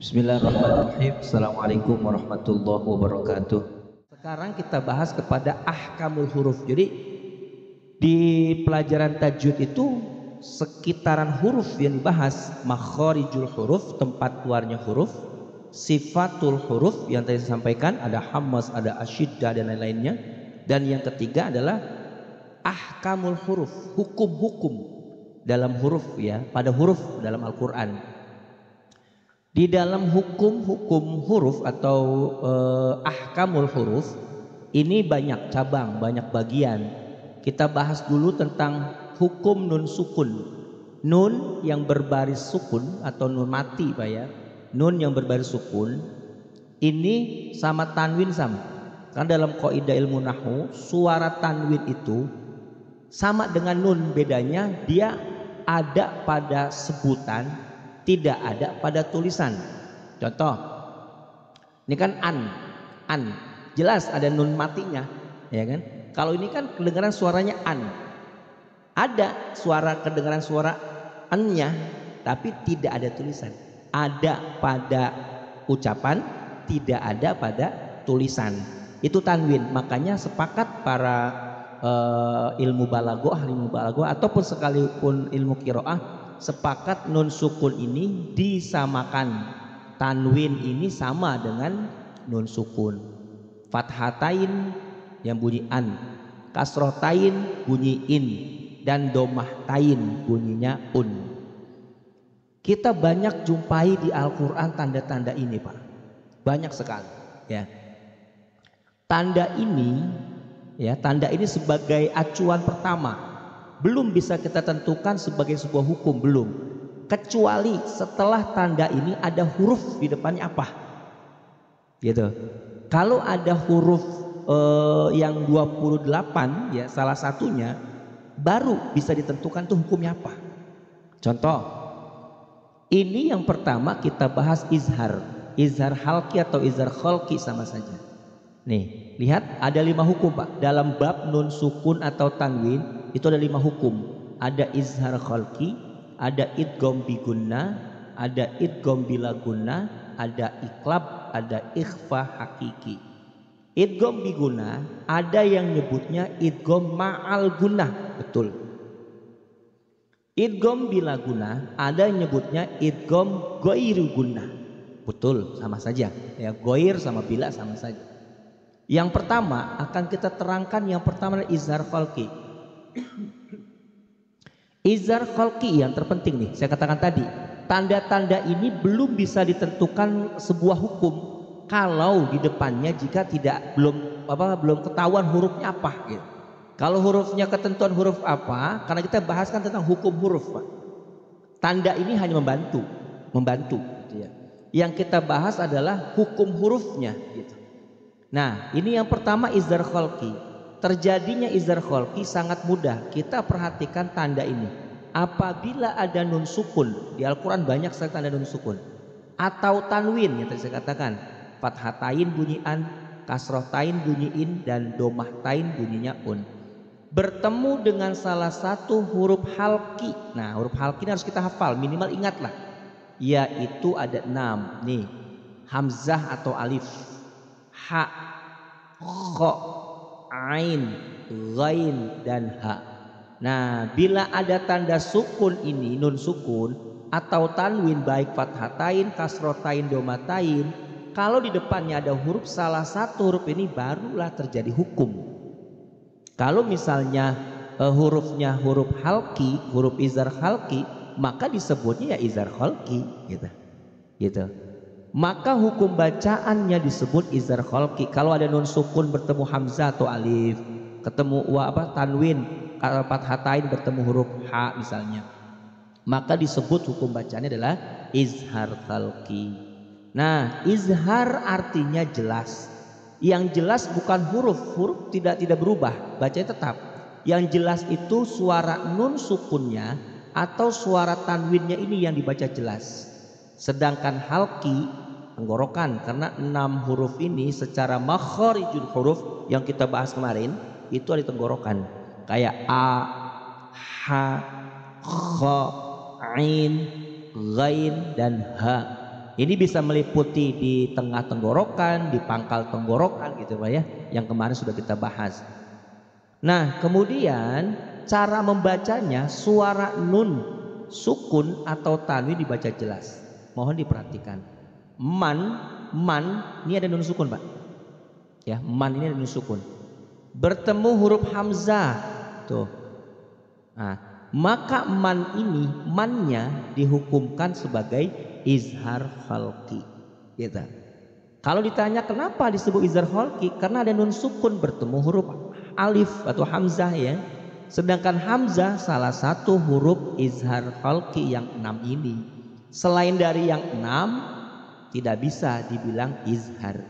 Bismillahirrahmanirrahim. Assalamualaikum warahmatullahi wabarakatuh. Sekarang kita bahas kepada ahkamul huruf. Jadi di pelajaran tajwid itu sekitaran huruf yang dibahas, makharijul huruf, tempat keluarnya huruf, sifatul huruf yang tadi saya sampaikan, ada hamzah, ada asyiddah dan lain-lainnya. Dan yang ketiga adalah ahkamul huruf, hukum-hukum dalam huruf ya, pada huruf dalam Al-Qur'an. Di dalam hukum-hukum huruf atau ahkamul huruf ini banyak cabang, banyak bagian. Kita bahas dulu tentang hukum nun sukun. Nun yang berbaris sukun atau nun mati Pak ya. Nun yang berbaris sukun ini sama tanwin sama. Karena dalam kaidah ilmu nahwu suara tanwin itu sama dengan nun, bedanya dia ada pada sebutan, tidak ada pada tulisan. Contoh, ini kan an, jelas ada nun matinya, ya kan? Kalau ini kan kedengaran suaranya an, ada suara kedengaran suara an-nya, tapi tidak ada tulisan. Ada pada ucapan, tidak ada pada tulisan. Itu tanwin. Makanya sepakat para ilmu balaghah, ahli ilmu balaghah ataupun sekalipun ilmu qiraah sepakat nun sukun ini disamakan, tanwin ini sama dengan nun sukun. Fathatain yang bunyi an, kasrotain bunyi in, dan domahtain bunyinya un. Kita banyak jumpai di Al-Quran tanda-tanda ini Pak, banyak sekali ya. Tanda ini ya, tanda ini sebagai acuan pertama, belum bisa kita tentukan sebagai sebuah hukum, belum, kecuali setelah tanda ini ada huruf di depannya apa gitu. Kalau ada huruf yang 28 ya, salah satunya, baru bisa ditentukan tuh hukumnya apa. Contoh, ini yang pertama kita bahas izhar, izhar halki atau izhar kholki sama saja. Nih, lihat ada 5 hukum Pak dalam bab nun sukun atau tanwin. Itu ada 5 hukum. Ada izhar khalqi, ada idgham bi gunnah, ada idgham bila gunnah, ada iqlab, ada ikhfa hakiki. Idgham bi gunnah ada yang nyebutnya idgham ma'al gunnah, betul. Idgham bila gunnah ada yang nyebutnya idgham ghairu gunnah, betul, sama saja ya, ghair sama bila sama saja. Yang pertama akan kita terangkan, yang pertama adalah izhar khalqi. Izhar khalqi yang terpenting nih, saya katakan tadi, tanda-tanda ini belum bisa ditentukan sebuah hukum kalau di depannya jika belum ketahuan hurufnya apa gitu. Kalau hurufnya ketentuan huruf apa, karena kita bahaskan tentang hukum huruf Pak. Tanda ini hanya membantu gitu ya. Yang kita bahas adalah hukum hurufnya gitu. Nah, ini yang pertama izhar khalqi. Terjadinya izhar khalqi sangat mudah. Kita perhatikan tanda ini. Apabila ada nun sukun, di Al-Quran banyak sekali tanda nun sukun, atau tanwin yang tadi saya katakan, fathatain bunyi an, kasrotain bunyi in, dan domahtain bunyinya un, bertemu dengan salah satu huruf halki. Nah, huruf halki ini harus kita hafal, minimal ingatlah, yaitu ada 6 nih, hamzah atau alif, ha, kho, ain, ghain, dan ha. Nah, bila ada tanda sukun ini, nun sukun atau tanwin, baik fathatain, kasrotain, domatain, kalau di depannya ada huruf salah satu huruf ini, barulah terjadi hukum. Kalau misalnya hurufnya huruf halki, huruf izhar halki, maka disebutnya ya izhar halki gitu. Maka hukum bacaannya disebut izhar khalqi. Kalau ada nun sukun bertemu hamzah atau alif, ketemu tanwin, fathatain bertemu huruf ha misalnya, maka disebut hukum bacaannya adalah izhar khalqi. Nah, izhar artinya jelas. Yang jelas bukan huruf tidak berubah, bacanya tetap. Yang jelas itu suara nun sukunnya atau suara tanwinnya ini yang dibaca jelas. Sedangkan halqi tenggorokan, karena 6 huruf ini secara makharijul huruf yang kita bahas kemarin itu ada tenggorokan, kayak a, ha, kha, ain, ghain, dan ha. Ini bisa meliputi di tengah tenggorokan, di pangkal tenggorokan gitu Pak ya, yang kemarin sudah kita bahas. Nah, kemudian cara membacanya, suara nun, sukun atau tanwin dibaca jelas. Mohon diperhatikan. Man, ini ada nun sukun Pak. Ya, man ini ada nun sukun. Bertemu huruf hamzah. Tuh. Nah, maka man ini, mannya dihukumkan sebagai izhar khalqi. Gitu. Kalau ditanya kenapa disebut izhar khalqi, karena ada nun sukun bertemu huruf alif atau hamzah ya. Sedangkan hamzah salah satu huruf izhar khalqi yang 6 ini. Selain dari yang 6 tidak bisa dibilang izhar.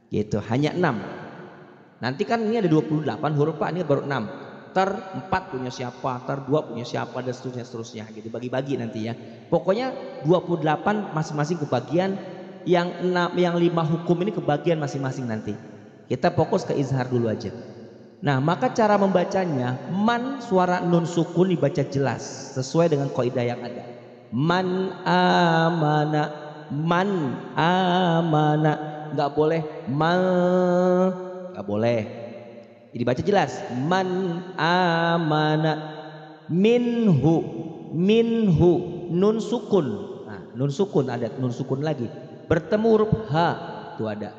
Gitu, hanya 6. Nanti kan ini ada 28 huruf Pak, ini baru 6. Ter 4 punya siapa, ter 2 punya siapa, dan seterusnya gitu, bagi-bagi nanti ya. Pokoknya 28 masing-masing kebagian, yang 5 hukum ini kebagian masing-masing nanti. Kita fokus ke izhar dulu aja. Nah, maka cara membacanya, man suara nun sukun dibaca jelas sesuai dengan kaidah yang ada. Man amana, nggak boleh nggak boleh. Dibaca jelas, man amana, minhu nun sukun. Nah, nun sukun ada nun sukun lagi. Bertemu huruf h itu ada.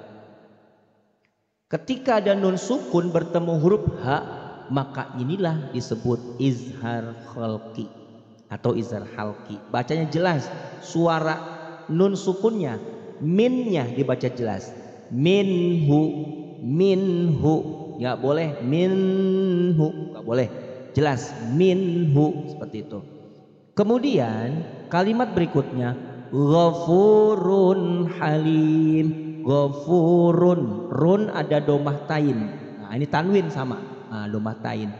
Ketika ada nun sukun bertemu huruf h, maka inilah disebut izhar khalqi atau izhar halqi. Bacanya jelas, suara nun sukunnya, minnya dibaca jelas. Minhu, nggak boleh minhu, nggak boleh, jelas minhu, seperti itu. Kemudian kalimat berikutnya, ghafurun halim. Ghafurun, run ada domah tain. Nah, ini tanwin sama, domah tain.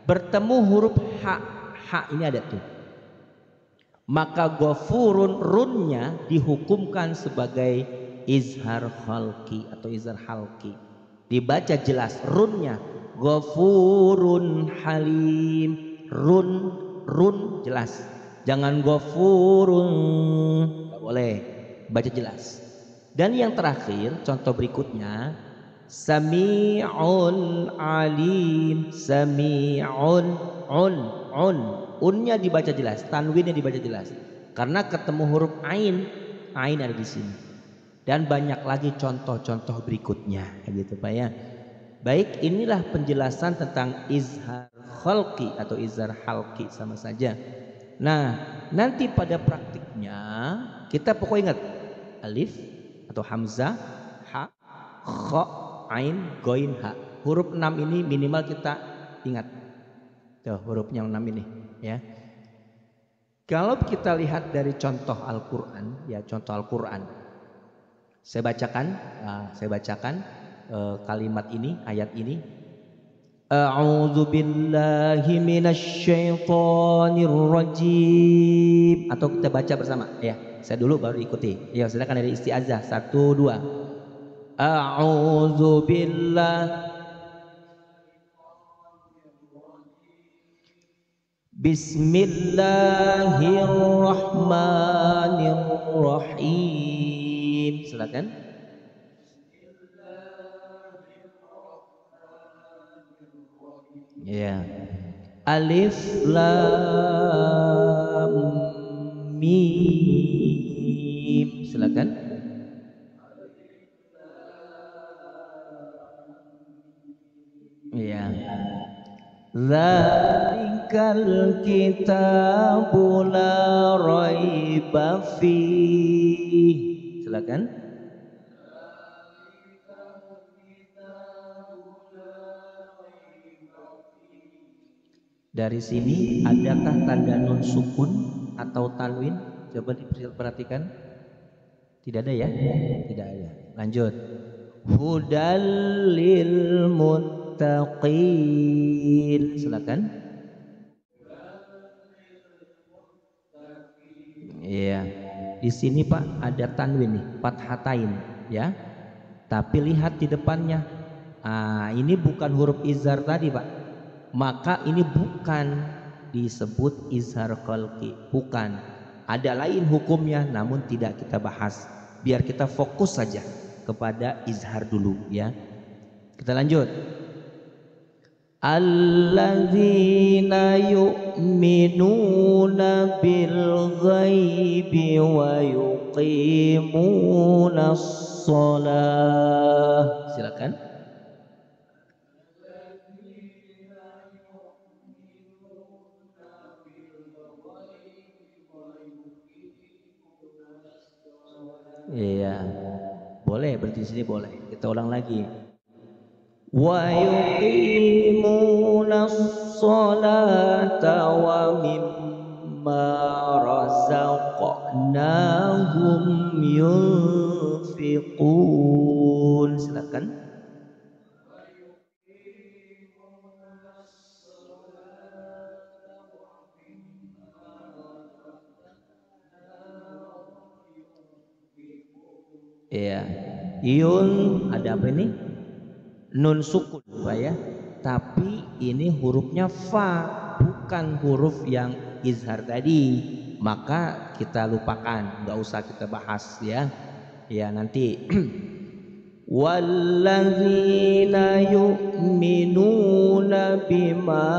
Bertemu huruf h ini ada tuh. Maka ghafurun, runnya dihukumkan sebagai izhar khalqi atau izhar halqi. Dibaca jelas runnya, ghafurun halim. Run jelas, jangan ghafurun, nggak boleh, baca jelas. Dan yang terakhir, contoh berikutnya, sami'un alim. Sami'un, unnya dibaca jelas, tanwinnya dibaca jelas, karena ketemu huruf ain ada di sini. Dan banyak lagi contoh-contoh berikutnya, gitu Pak ya. Baik, inilah penjelasan tentang izhar khalqi atau izhar halqi, sama saja. Nah, nanti pada praktiknya kita pokoknya ingat alif atau hamzah, ha, kha, ain, goin, ha. Huruf 6 ini minimal kita ingat. Tuh, hurufnya 6 ini ya. Kalau kita lihat dari contoh Al-Qur'an, ya contoh Al-Qur'an. Saya bacakan kalimat ini, ayat ini. A'udzu billahi minasyaitonir rajim. Atau kita baca bersama ya. Saya dulu baru ikuti. Ya, silakan dari isti'azah. 1 2. A'udzu billahi Bismillahirrahmanirrahim. Silakan. Ya. Alif lam mim. Silakan. Ya. Zalikal kitabu la raiba fihi. Silakan. Dari sini adakah tanda nun sukun atau tanwin? Coba diperhatikan. Tidak ada ya? Tidak ada. Lanjut. Hudal lil muttaqin. Silakan. Iya. Di sini Pak ada tanwin nih, fathatain ya. Tapi lihat di depannya. Ini bukan huruf izhar tadi Pak. Maka ini bukan disebut izhar khalqi, bukan. Ada lain hukumnya, namun tidak kita bahas. Biar kita fokus saja kepada izhar dulu ya. Kita lanjut. Alladzina yu'minuna bil ghaibi wa yuqimunas shalah. Silakan. Iya. Boleh, berarti di sini boleh. Kita ulang lagi. Wa yuqimunas sholata wa mimma razaqnahum yunfiqun. Silakan. Iya. Yun ada apa ini? Nun sukun Pak ya. Tapi ini hurufnya fa, bukan huruf yang izhar tadi. Maka kita lupakan, nggak usah kita bahas ya. Ya nanti walladzina yu'minuna bima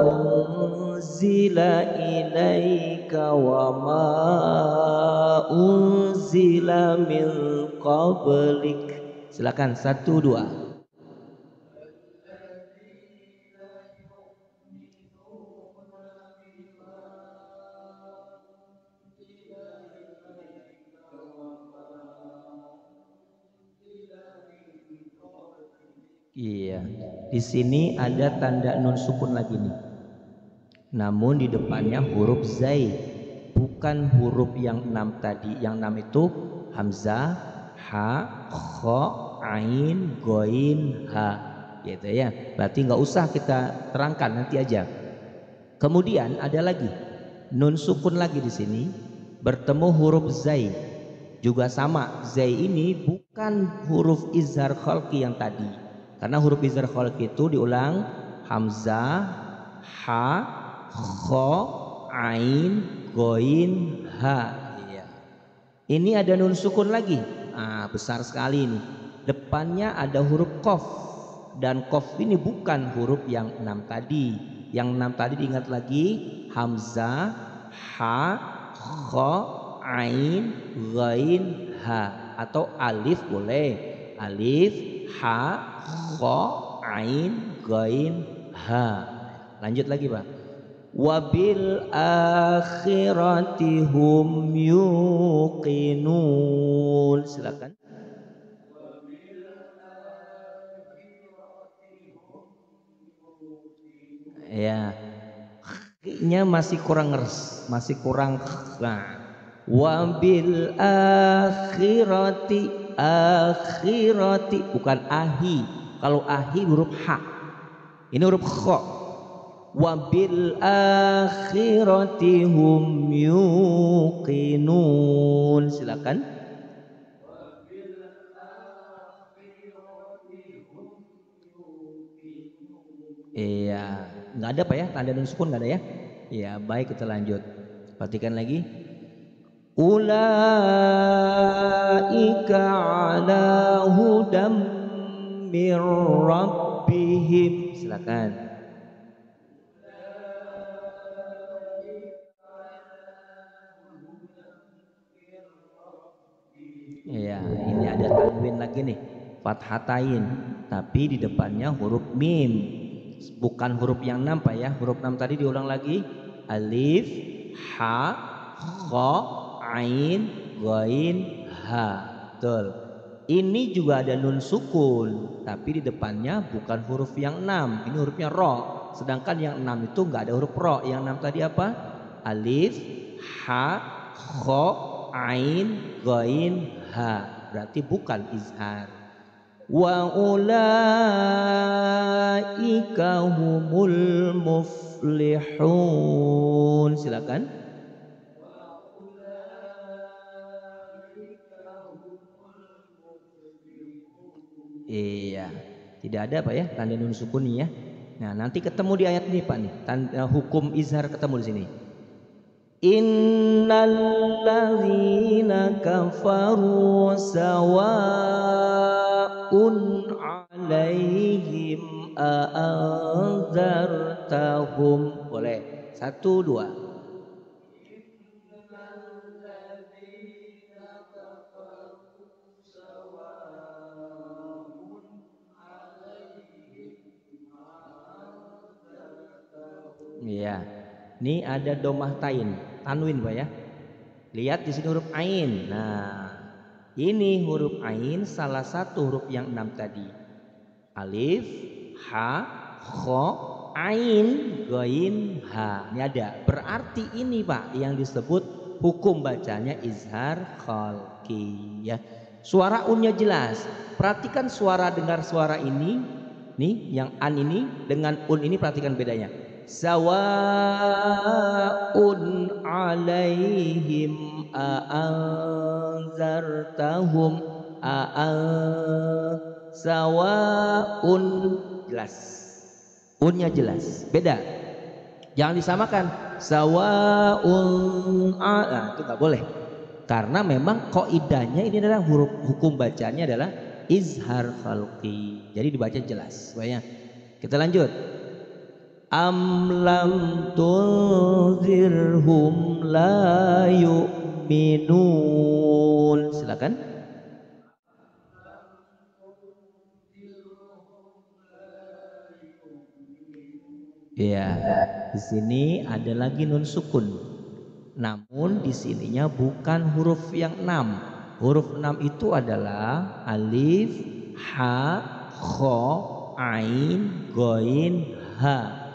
unzila ilaika wa ma unzila min qablik. Silakan 1 2. Iya, di sini ada tanda nun sukun lagi nih. Namun di depannya huruf zai, bukan huruf yang 6 tadi. Yang 6 itu hamzah, ha, kho, ain, goin, ha, gitu ya. Berarti nggak usah kita terangkan, nanti aja. Kemudian ada lagi nun sukun lagi di sini, bertemu huruf zai, juga sama. Zai ini bukan huruf izhar khalqi yang tadi. Karena huruf izhar khalqi itu diulang hamzah, ha, kho, ain, goin, ha. Iya. Ini ada nun sukun lagi. Besar sekali ini. Depannya ada huruf qaf, dan qaf ini bukan huruf yang 6 tadi. Yang 6 tadi diingat lagi, hamzah, ha, kho, ain, ghain, ha, atau alif boleh. Alif, ha, kho, ain, ghain, ha. Lanjut lagi Pak. Wabil akhirati hum yuqinun. Silakan. Ya, nya masih kurang ngeres, masih kurang. Nah, wabil akhirati, akhirati bukan ahi. Kalau ahi huruf ha, ini huruf kho. Wabil akhirati hum yuqinun. Silakan. Iya, nggak ada Pak ya, tanda nun sukun nggak ada ya. Iya, baik, kita lanjut. Perhatikan lagi. Ulaika ala hudam mir rabbihim. Silakan. Iya, ini ada tanwin lagi nih, fathatain, tapi di depannya huruf mim, bukan huruf yang 6 Pak ya. Huruf 6 tadi diulang lagi, alif, ha, kho, ain, ghain, ha. Betul. Ini juga ada nun sukun, tapi di depannya bukan huruf yang 6, ini hurufnya ro. Sedangkan yang 6 itu nggak ada huruf ro. Yang 6 tadi apa? Alif, ha, kho, ain, ghain, ha. Berarti bukan izhar. Wa ulaika humul muflihun. Silakan. Iya, tidak ada Pak ya tanda nun sukun ya. Nah, nanti ketemu di ayat ini Pak nih, tanda hukum izhar ketemu di sini. Innalladzina kafaru sawa'un alaihim a'anzartahum. Boleh, satu dua. Iya, ini ada domah tain, tanwin Pak ya. Lihat di sini huruf ain. Nah, ini huruf ain salah satu huruf yang 6 tadi. Alif, ha, kho, ain, goin, ha. Ini ada. Berarti ini Pak yang disebut hukum bacanya izhar khalqi ya. Suara unnya jelas. Perhatikan suara, dengar suara ini. Nih yang an ini dengan un ini, perhatikan bedanya. Sawa'un alaihim a'anzartahum sawa'un, jelas, unnya jelas, beda, jangan disamakan sawa'un itu nggak boleh, karena memang qaidahnya ini adalah huruf hukum bacanya adalah izhar khalqi, jadi dibaca jelas. Banyak. Kita lanjut. Am lam tunzirhum la yu'minun. Silakan. Ya, di sini ada lagi nun sukun. Namun di sininya bukan huruf yang 6. Huruf 6 itu adalah alif, ha, kho, ain, goin, ha.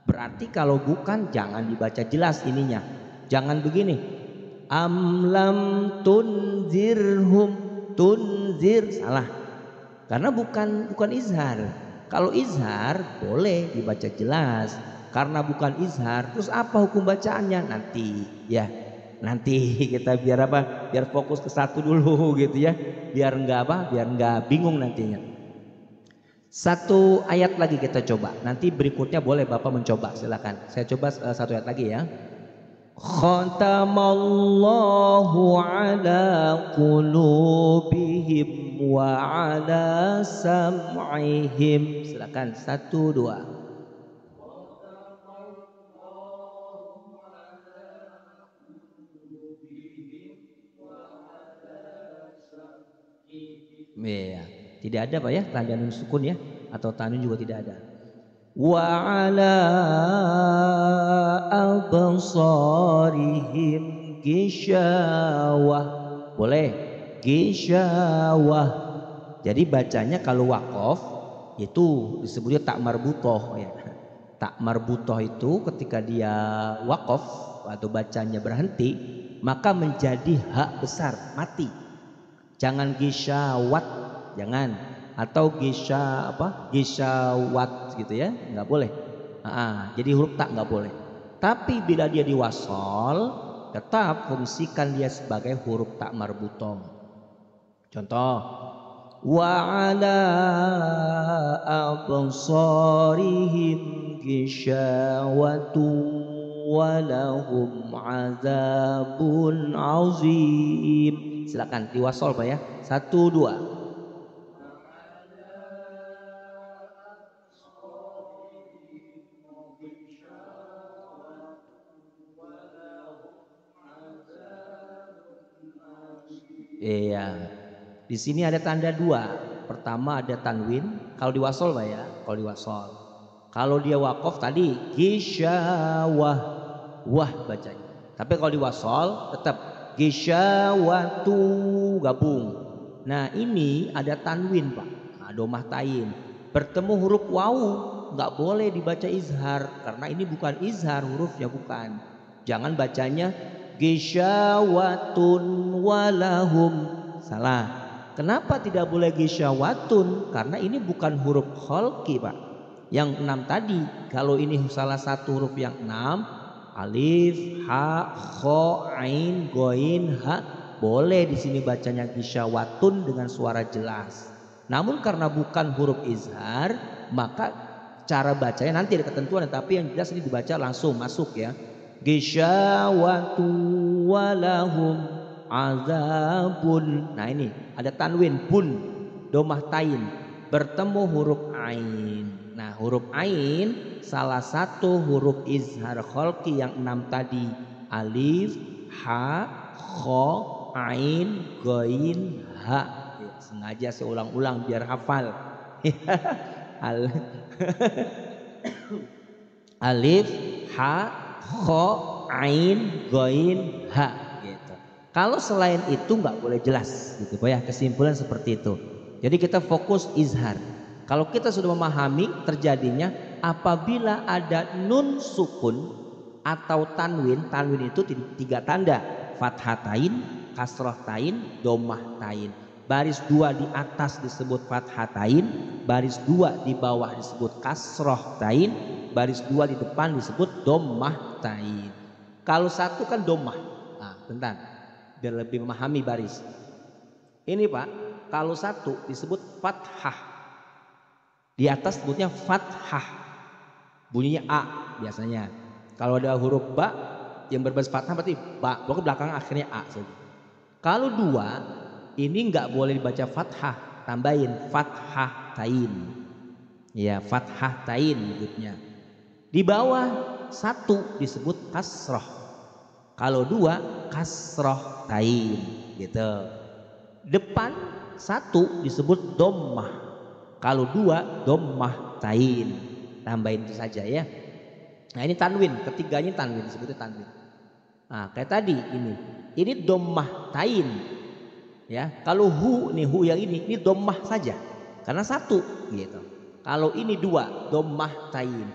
Berarti kalau bukan jangan dibaca jelas ininya. Jangan begini. Am lam tunzirhum, tunzir, salah. Karena bukan izhar. Kalau izhar boleh dibaca jelas. Karena bukan izhar, terus apa hukum bacaannya nanti ya. Nanti kita biar apa? Biar fokus ke satu dulu gitu ya. Biar enggak bingung nantinya. Satu ayat lagi kita coba. Nanti berikutnya boleh Bapak mencoba, silakan. Saya coba satu ayat lagi ya. Khatamallahu ala qulubihim wa ala sam'ihim. Silakan, satu dua. Iya, tidak ada Pak ya tanda nun sukun ya, atau tanwin juga tidak ada. Wa ala absarihim gishawah. Boleh, gishawah. Jadi bacanya kalau waqaf itu disebutnya tak marbutoh ya. Tak marbutoh itu ketika dia waqaf atau bacanya berhenti, maka menjadi hak besar, mati. Jangan gisyawat, jangan, atau gisyawat gitu ya, nggak boleh. Jadi huruf tak nggak boleh. Tapi bila dia diwasol, tetap fungsikan dia sebagai huruf tak marbutoh. Contoh, wa ala absarihim gisyawatu walahum azabun azim. Silakan diwasol Pak ya. Satu dua. Iya. Di sini ada tanda dua. Pertama ada tanwin. Kalau diwasol Pak ya. Kalau diwasol. Kalau dia waqaf tadi gisyawah, wah bacanya. Tapi kalau diwasol tetap gisyawatu, gabung. Nah ini ada tanwin Pak, domah tain, bertemu huruf wawu, nggak boleh dibaca izhar karena ini bukan izhar hurufnya, bukan. Jangan bacanya gisyawatun walahum, salah. Kenapa tidak boleh gisyawatun? Karena ini bukan huruf khalqi Pak. Yang 6 tadi, kalau ini salah satu huruf yang 6, alif, ha, kho, ain, goin, ha, boleh di sini bacanya gisyawatun dengan suara jelas. Namun karena bukan huruf izhar, maka cara bacanya nanti ada ketentuan, tapi yang jelas ini dibaca langsung masuk ya. Gishawatu walahum azabun. Nah ini ada tanwin bun, domah tain, bertemu huruf ain. Nah huruf ain salah satu huruf izhar kholqi yang 6 tadi, alif, ha, kho, ain, goin, ha. Ya, sengaja saya ulang-ulang biar hafal. Alif, ha, kho, ain, goin, ha gitu. Kalau selain itu nggak boleh jelas gitu ya, kesimpulan seperti itu. Jadi kita fokus izhar. Kalau kita sudah memahami terjadinya apabila ada nun sukun atau tanwin, tanwin itu 3 tanda, fathatain, kasrohtain, domahtain. Baris 2 di atas disebut fathatain, baris 2 di bawah disebut kasrohtain, baris 2 di depan disebut domahtain. Kalau satu kan domah. Nah, bentar, biar lebih memahami baris. Ini Pak, kalau satu disebut fathah. Di atas sebutnya fathah. Bunyinya A biasanya. Kalau ada huruf ba yang berbaris fathah berarti ba, pokoknya belakang akhirnya A saja. Kalau 2 ini nggak boleh dibaca fathah, tambahin fathah tain. Ya, fathah tain sebutnya. Di bawah 1 disebut kasroh. Kalau 2 kasroh tain gitu. Depan 1 disebut dommah. Kalau 2 dommah tain. Tambahin itu saja ya. Nah ini tanwin, ketiganya tanwin, disebutnya tanwin. Nah kayak tadi ini dommah tain. Ya, kalau hu yang ini dommah saja. Karena 1 gitu. Kalau ini 2 dommah tain.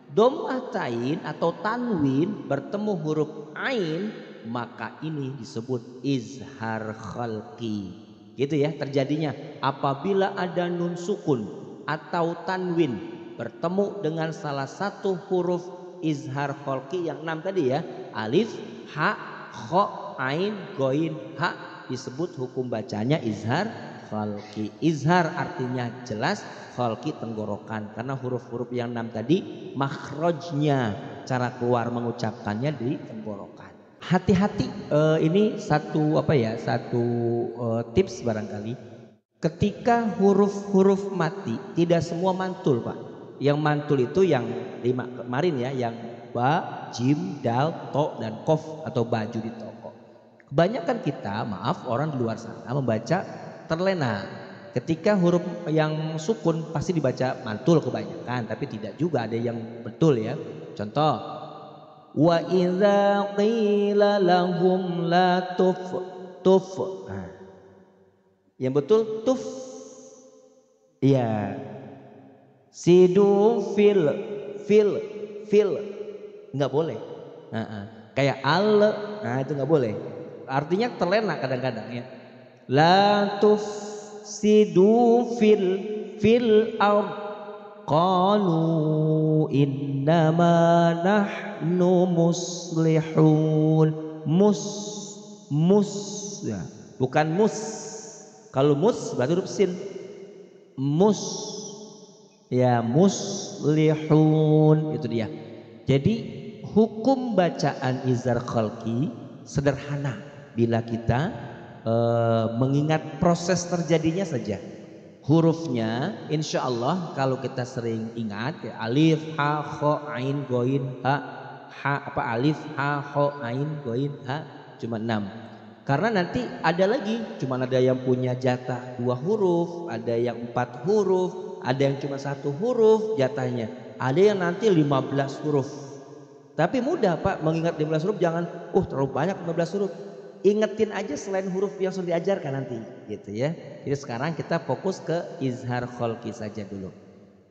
Dommah tain atau tanwin bertemu huruf ain, maka ini disebut izhar khalqi. Gitu ya terjadinya apabila ada nun sukun atau tanwin bertemu dengan salah satu huruf izhar khalqi yang 6 tadi ya, alif, ha, kho, ain, goin, ha, disebut hukum bacanya izhar khalqi. Izhar artinya jelas, khalqi tenggorokan, karena huruf-huruf yang 6 tadi makhrajnya, cara keluar mengucapkannya di tenggorokan. Hati-hati, ini satu tips barangkali. Ketika huruf-huruf mati tidak semua mantul Pak. Yang mantul itu yang 5 kemarin ya, yang ba, jim, dal, to, dan kof atau baju di toko. Kebanyakan kita, maaf, orang di luar sana membaca terlena. Ketika huruf yang sukun pasti dibaca mantul kebanyakan, tapi tidak juga, ada yang betul ya. Contoh, wa idza qila lahum la tuf. Nah, yang betul tuf. Iya. Sidu fil nggak boleh. Kayak al, nah itu nggak boleh. Artinya terlena kadang-kadang ya. La tuf sidu fil ard. Qalu innama nahnu muslihun. Mus ya, bukan mus. Kalau mus berarti huruf sin. Mus ya, muslihun, itu dia. Jadi hukum bacaan izhar khalqi sederhana bila kita mengingat proses terjadinya saja. Hurufnya insya Allah kalau kita sering ingat ya, alif, ha, kho, ain, goin, alif, ha, kho, ain, goin, ha, cuma 6. Karena nanti ada lagi, cuma ada yang punya jatah 2 huruf, ada yang 4 huruf, ada yang cuma 1 huruf jatahnya, ada yang nanti 15 huruf. Tapi mudah Pak mengingat 15 huruf, jangan terlalu banyak 15 huruf. Ingetin aja selain huruf yang sudah diajarkan nanti gitu ya. Jadi sekarang kita fokus ke izhar khalqi saja dulu.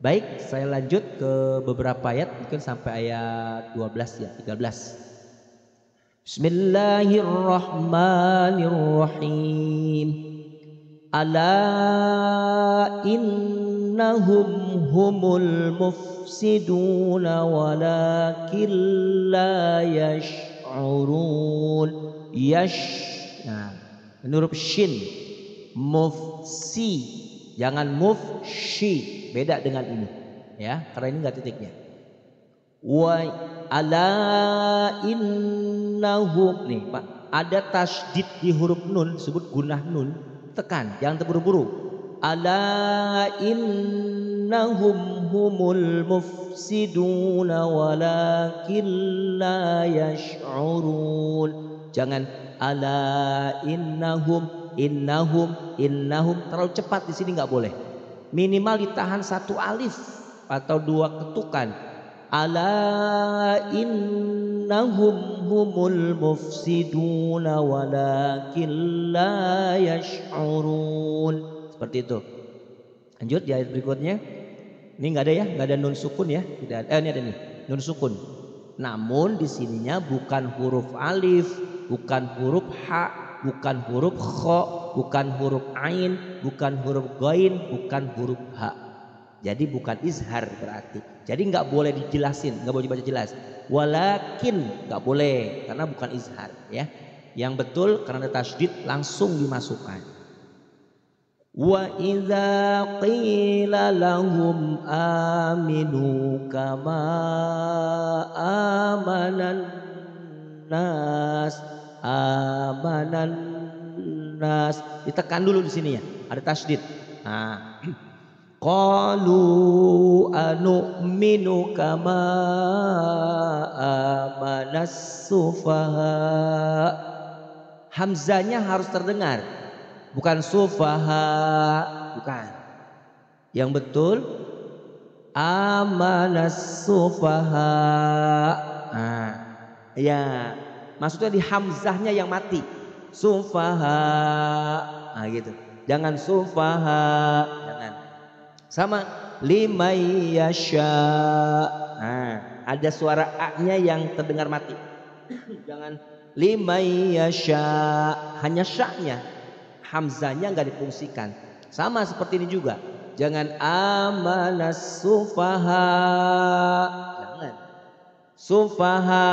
Baik, saya lanjut ke beberapa ayat, mungkin sampai ayat 12 ya, 13. Bismillahirrahmanirrahim. Ala innahum humul mufsiduna walakin la yash'urun. Nah, ini huruf shin, mufsi, jangan mufshi, beda dengan ini ya, karena ini enggak titiknya. Wa ala innahum, nih Pak, ada tasydid di huruf nun disebut gunah nun, tekan, jangan terburu-buru. Ala innahum humul mufsiduna walakin la yash'urun. Jangan ala innahum, innahum terlalu cepat di sini nggak boleh. Minimal ditahan satu alif atau dua ketukan. Ala innahum humul mufsiduna walakin la yash'urun. Seperti itu. Lanjut di ayat berikutnya. Ini nggak ada ya, nggak ada nun sukun ya. Tidak ada. Ini ada nih, nun sukun. Namun di sininya bukan huruf alif, bukan huruf ha, bukan huruf kho, bukan huruf ain, bukan huruf ghain, bukan huruf ha. Jadi bukan izhar berarti. Jadi nggak boleh dijelasin, nggak boleh dibaca jelas. Walakin nggak boleh karena bukan izhar ya. Yang betul karena ada tasydid langsung dimasukkan. Wa idza qila lahum aminu kama amanan nas. Ditekan dulu di sini ya, ada tasydid. Nah, qalu anu'minu kama amanas sufaha. Hamzanya harus terdengar, bukan sufaha, bukan. Yang betul amanas sufaha. Nah, ya, maksudnya di hamzahnya yang mati. Sufaha. Nah, gitu. Jangan sufaha, jangan. Sama limay yasha. Nah, ada suara a-nya yang terdengar mati. Jangan limay yasha, hanya sya-nya. Hamzahnya enggak difungsikan. Sama seperti ini juga. Jangan amanas sufaha. Jangan. Sufaha.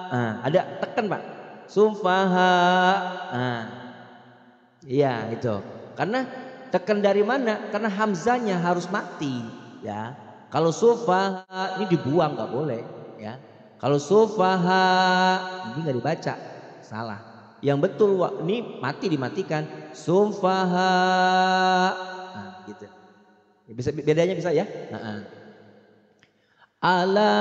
Nah, ada tekan, Pak. Sufaha. Nah. Iya, itu. Karena tekan dari mana? Karena hamzanya harus mati, ya. Kalau sufaha ini dibuang, nggak boleh, ya. Kalau sufaha ini nggak dibaca, salah. Yang betul ini mati dimatikan. Sufaha. Nah, gitu. Bisa bedanya bisa ya. Ala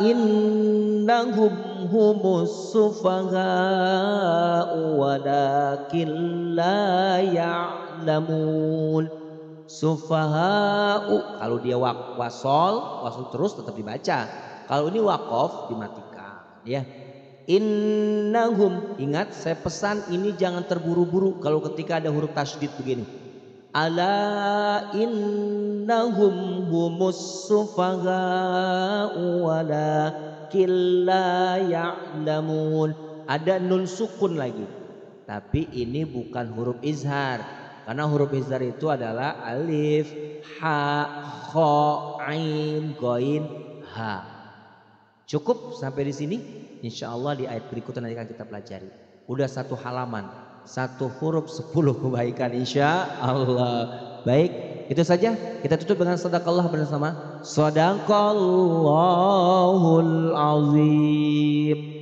innahum humus sufaha walakin la ya'lamun. Sufaha'u kalau dia wasol terus tetap dibaca. Kalau ini waqaf dimatikan ya. Innahum, ingat saya pesan ini jangan terburu-buru kalau ketika ada huruf tasydid begini. Ala innahum humus sufaha walakin la ya'lamun. Ada nun sukun lagi. Tapi ini bukan huruf izhar. Karena huruf izhar itu adalah alif, ha, kho, ain, ghain, ha. Cukup sampai di sini. Insya Allah di ayat berikutnya nanti akan kita pelajari. Udah satu halaman, satu huruf 10 kebaikan insya Allah. Baik, itu saja. Kita tutup dengan sadaqallah bersama. Sadaqallahul azim.